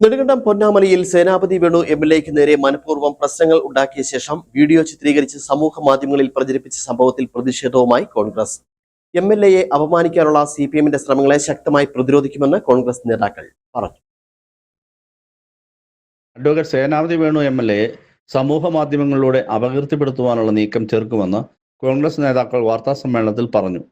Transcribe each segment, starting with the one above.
നെടുങ്കണ്ടം പൊന്നാമലയിൽ സേനാപതി വേണു എംഎൽഎക്ക് നേരെ മനഃപൂർവ്വം പ്രശ്നങ്ങൾ ഉണ്ടാക്കിയ ശേഷം വീഡിയോ ചിത്രീകരിച്ച് സമൂഹ മാധ്യമങ്ങളിൽ പ്രചരിപ്പിച്ച സംഭവത്തിൽ പ്രതിഷേധവുമായി കോൺഗ്രസ്. എംഎൽഎയെ അപമാനിക്കാനുള്ള സിപിഎമ്മിന്റെ ശ്രമങ്ങളെ ശക്തമായി പ്രതിരോധിക്കുമെന്ന് കോൺഗ്രസ് നേതാക്കൾ പറഞ്ഞു. അഡ്വക്കേറ്റ് സേനാപതി വേണു എംഎൽഎയെ സമൂഹ മാധ്യമങ്ങളിലൂടെ അപകീർത്തിപ്പെടുത്തുവാനുള്ള നീക്കം ചെറുക്കുമെന്ന് കോൺഗ്രസ് നേതാക്കൾ വാർത്താസമ്മേളനത്തിൽ പറഞ്ഞു.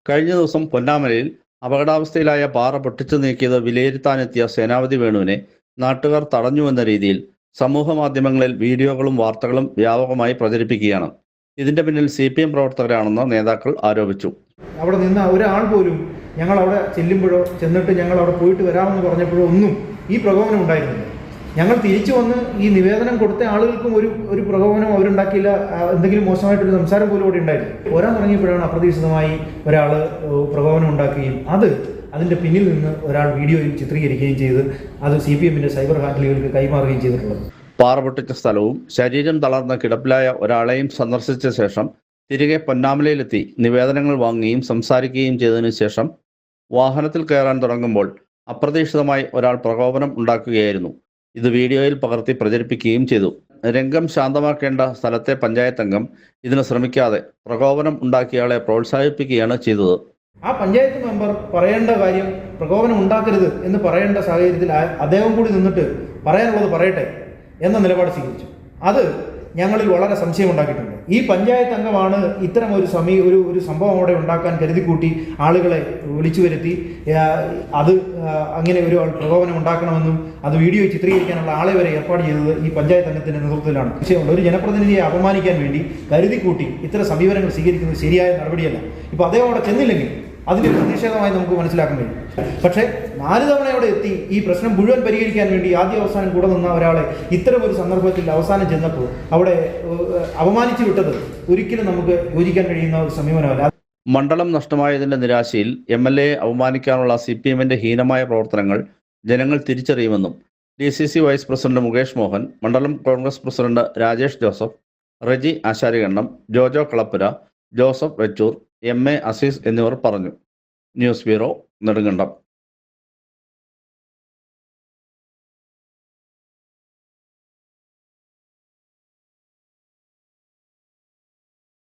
കഴിഞ്ഞ ദിവസം പൊന്നാമലയിൽ അപകടാവസ്ഥയിലായ പാറ പൊട്ടിച്ചു നീക്കിയത് വിലയിരുത്താനെത്തിയ സേനാപതി വേണുവിനെ നാട്ടുകാർ തടഞ്ഞുവെന്ന രീതിയിൽ സമൂഹ മാധ്യമങ്ങളിൽ വീഡിയോകളും വാർത്തകളും വ്യാപകമായി പ്രചരിപ്പിക്കുകയാണ്. ഇതിന്റെ പിന്നിൽ സിപിഎം പ്രവർത്തകരാണെന്ന് നേതാക്കൾ ആരോപിച്ചു. അവിടെ നിന്ന ഒരാൾ പോലും ഞങ്ങൾ അവിടെ ചെന്നിട്ട് ഞങ്ങൾ അവിടെ പോയിട്ട് വരാമെന്ന് പറഞ്ഞപ്പോഴോ ഒന്നും ഈ പ്രകോപനം ഉണ്ടായിരുന്നില്ല. ഞങ്ങൾ തിരിച്ചു വന്ന് ഈ നിവേദനം കൊടുത്ത ആളുകൾക്കും ഒരു പ്രകോപനം അവരുണ്ടാക്കിയില്ല. എന്തെങ്കിലും മോശമായിട്ടൊരു സംസാരം പോലും അവിടെ ഉണ്ടായില്ല. പോരാൻ തുടങ്ങിയപ്പോഴാണ് അപ്രതീക്ഷിതമായി ഒരാൾ പ്രകോപനം ഉണ്ടാക്കുകയും അതിൻ്റെ പിന്നിൽ നിന്ന് ഒരാൾ വീഡിയോയിൽ ചിത്രീകരിക്കുകയും ചെയ്ത് അത് സിപിഎമ്മിൻ്റെ സൈബർ ഹാൻഡിലുകൾക്ക് കൈമാറുകയും ചെയ്തിട്ടുള്ളത്. പാറ പൊട്ടിച്ച സ്ഥലവും ശരീരം തളർന്ന കിടപ്പിലായ ഒരാളെയും സന്ദർശിച്ച ശേഷം തിരികെ പൊന്നാമലയിലെത്തി നിവേദനങ്ങൾ വാങ്ങുകയും സംസാരിക്കുകയും ചെയ്തതിനു ശേഷം വാഹനത്തിൽ കയറാൻ തുടങ്ങുമ്പോൾ അപ്രതീക്ഷിതമായി ഒരാൾ പ്രകോപനം ഉണ്ടാക്കുകയായിരുന്നു. ഇത് വീഡിയോയിൽ പകർത്തി പ്രചരിപ്പിക്കുകയും ചെയ്തു. രംഗം ശാന്തമാക്കേണ്ട സ്ഥലത്തെ പഞ്ചായത്ത് അംഗം ഇതിന് ശ്രമിക്കാതെ പ്രകോപനം ഉണ്ടാക്കിയയാളെ പ്രോത്സാഹിപ്പിക്കുകയാണ് ചെയ്തത്. ആ പഞ്ചായത്ത് മെമ്പർ പറയേണ്ട കാര്യം പ്രകോപനം ഉണ്ടാക്കരുത് എന്ന് പറയേണ്ട സാഹചര്യത്തിൽ അദ്ദേഹം കൂടി നിന്നിട്ട് പറയാനുള്ളത് പറയട്ടെ എന്ന നിലപാട് സ്വീകരിച്ചു. അത് ഞങ്ങളിൽ വളരെ സംശയം ഉണ്ടാക്കിയിട്ടുണ്ട്. ഈ പഞ്ചായത്ത് അംഗമാണ് ഇത്തരം ഒരു സംഭവം അവിടെ ഉണ്ടാക്കാൻ കരുതിക്കൂട്ടി ആളുകളെ വിളിച്ചു വരുത്തി അത് അങ്ങനെ ഒരു പ്രകോപനം ഉണ്ടാക്കണമെന്നും അത് വീഡിയോ ചിത്രീകരിക്കാനുള്ള ആളെ വരെ ഏർപ്പാട് ചെയ്തത് ഈ പഞ്ചായത്ത് അംഗത്തിൻ്റെ നേതൃത്വത്തിലാണ്. വിഷയമുണ്ട്. ഒരു ജനപ്രതിനിധിയെ അപമാനിക്കാൻ വേണ്ടി കരുതിക്കൂട്ടി ഇത്തരം സമീപനങ്ങൾ സ്വീകരിക്കുന്നത് ശരിയായ നടപടിയല്ല. ഇപ്പോൾ അദ്ദേഹം അവിടെ ചെന്നില്ലെങ്കിൽ അതിൻ്റെ പ്രതിഷേധമായി നമുക്ക് മനസ്സിലാക്കാൻ കഴിയും. പക്ഷേ 4 തവണ അവിടെ എത്തി ഈ പ്രശ്നം മുഴുവൻ പരിഹരിക്കാൻ വേണ്ടി ആദ്യ അവസാനം കൂടെ നിന്ന ഒരാളെ ഇത്തരം ഒരു സന്ദർഭത്തിൽ അവസാനം ചെന്നപ്പോൾ അവിടെ അപമാനിച്ചു വിട്ടത് ഒരിക്കലും നമുക്ക് യോജിക്കാൻ കഴിയുന്ന ഒരു സമീപനമല്ല. മണ്ഡലം നഷ്ടമായതിന്റെ നിരാശയിൽ എംഎൽഎയെ അവമാനിക്കാനുള്ള സിപിഎമ്മിന്റെ ഹീനമായ പ്രവർത്തനങ്ങൾ ജനങ്ങൾ തിരിച്ചറിയുമെന്നും DCC vice president Mukesh Mohan, മണ്ഡലം കോൺഗ്രസ് പ്രസിഡന്റ് രാജേഷ് ജോസഫ്, റെജി ആശാരികണ്ണം, ജോജോ കളപ്പുര, ജോസഫ് വെച്ചൂർ, MA അസീസ് എന്നിവർ പറഞ്ഞു. News bureau, Nedumkandam.